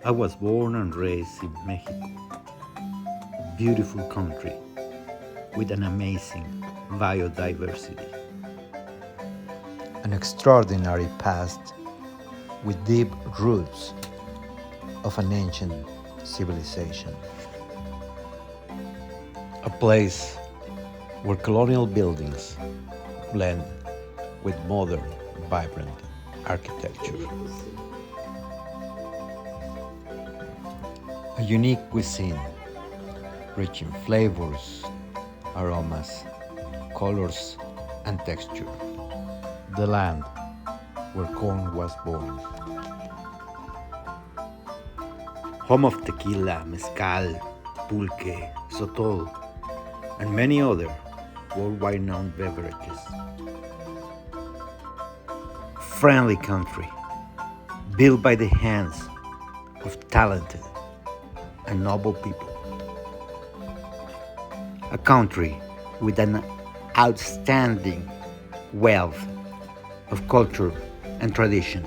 I was born and raised in Mexico, a beautiful country with an amazing biodiversity. An extraordinary past with deep roots of an ancient civilization. A place where colonial buildings blend with modern, vibrant architecture. A unique cuisine, rich in flavors, aromas, colors, and texture. The land where corn was born. Home of tequila, mezcal, pulque, sotol, and many other worldwide known beverages. Friendly country, built by the hands of talented and noble people. A country with an outstanding wealth of culture and tradition.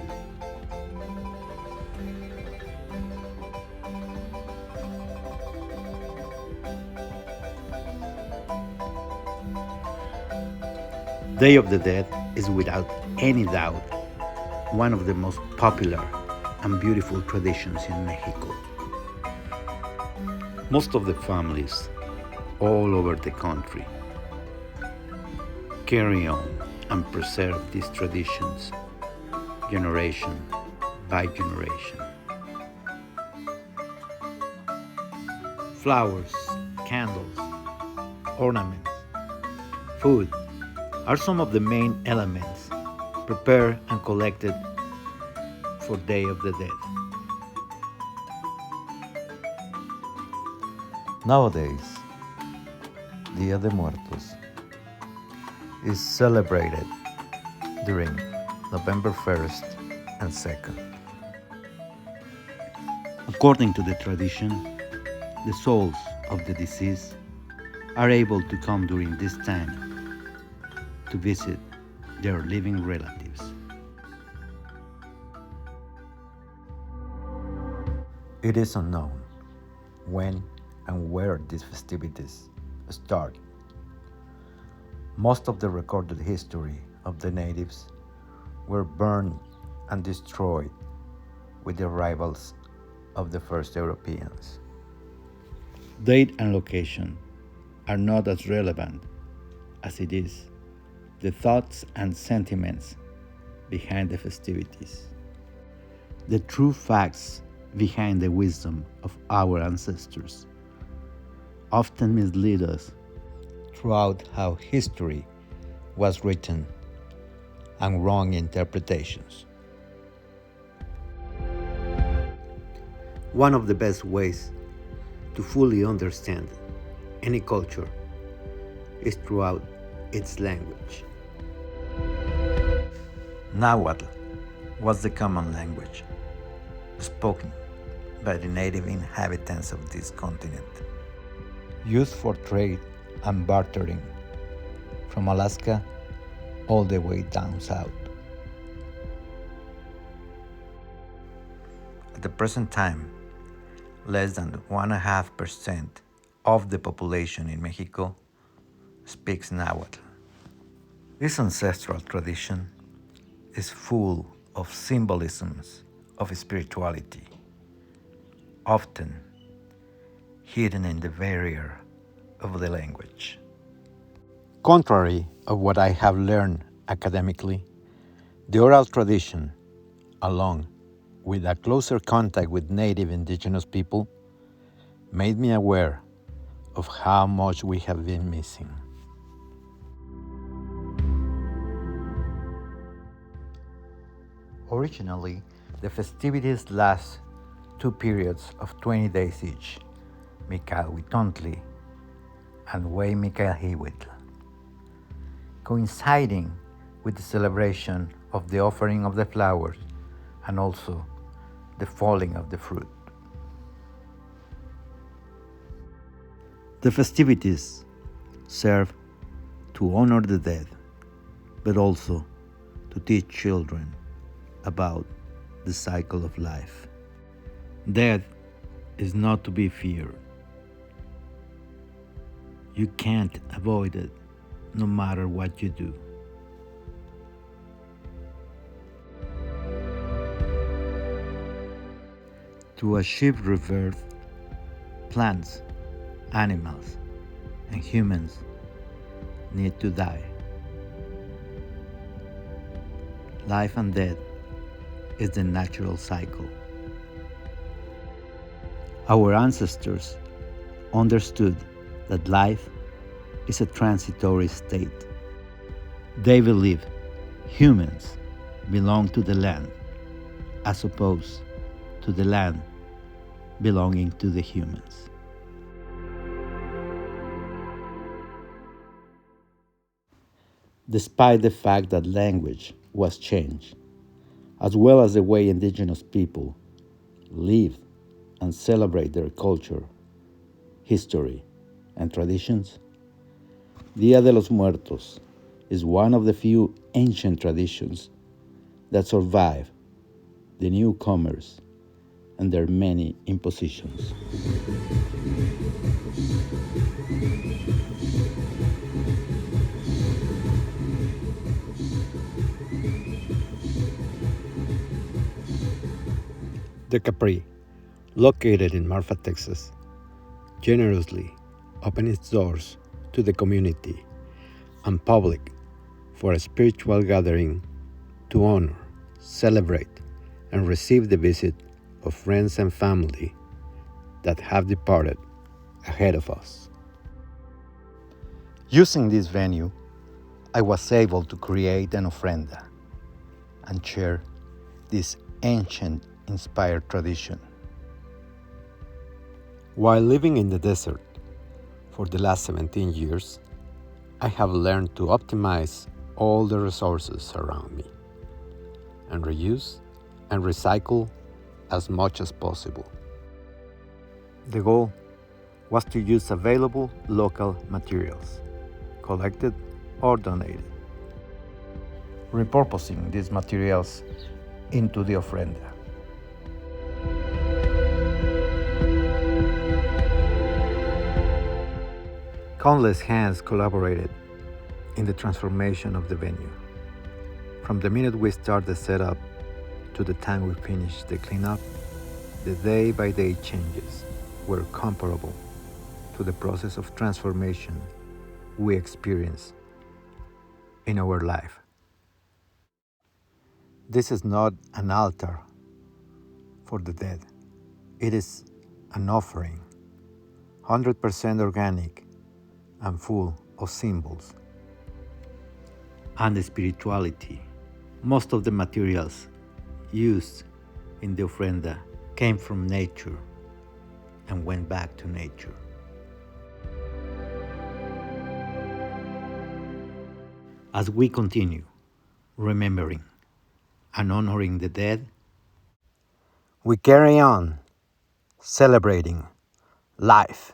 Day of the Dead is without any doubt one of the most popular and beautiful traditions in Mexico. Most of the families all over the country carry on and preserve these traditions generation by generation. Flowers, candles, ornaments, food are some of the main elements prepared and collected for Day of the Dead. Nowadays, Dia de Muertos is celebrated during November 1st and 2nd. According to the tradition, the souls of the deceased are able to come during this time to visit their living relatives. It is unknown when and where these festivities start. Most of the recorded history of the natives were burned and destroyed with the arrivals of the first Europeans. Date and location are not as relevant as it is the thoughts and sentiments behind the festivities. The true facts behind the wisdom of our ancestors often mislead us Throughout how history was written and wrong interpretations. One of the best ways to fully understand any culture is throughout its language. Nahuatl was the common language spoken by the native inhabitants of this continent, used for trade and bartering from Alaska all the way down south. At the present time, less than 1.5% of the population in Mexico speaks Nahuatl. This ancestral tradition is full of symbolisms of spirituality, often hidden in the barrier of the language. Contrary of what I have learned academically, the oral tradition, along with a closer contact with native indigenous people, made me aware of how much we have been missing. Originally, the festivities last two periods of 20 days each, Micahuitontli and Way Micahihuitl, coinciding with the celebration of the offering of the flowers and also the falling of the fruit. The festivities serve to honor the dead, but also to teach children about the cycle of life. Death is not to be feared. You can't avoid it, no matter what you do. To achieve rebirth, plants, animals, and humans need to die. Life and death is the natural cycle. Our ancestors understood that life is a transitory state. They believe humans belong to the land as opposed to the land belonging to the humans. Despite the fact that language was changed, as well as the way indigenous people live and celebrate their culture, history, and traditions, Dia de los Muertos is one of the few ancient traditions that survive the newcomers and their many impositions. The Capri, located in Marfa, Texas, generously opened its doors to the community and public for a spiritual gathering to honor, celebrate, and receive the visit of friends and family that have departed ahead of us. Using this venue, I was able to create an ofrenda and share this ancient inspired tradition. While living in the desert for the last 17 years, I have learned to optimize all the resources around me and reuse and recycle as much as possible. The goal was to use available local materials, collected or donated, repurposing these materials into the ofrenda. Countless hands collaborated in the transformation of the venue. From the minute we start the setup to the time we finish the cleanup, the day-by-day changes were comparable to the process of transformation we experience in our life. This is not an altar for the dead. It is an offering, 100% organic and full of symbols and spirituality. Most of the materials used in the ofrenda came from nature and went back to nature. As we continue remembering and honoring the dead, we carry on celebrating life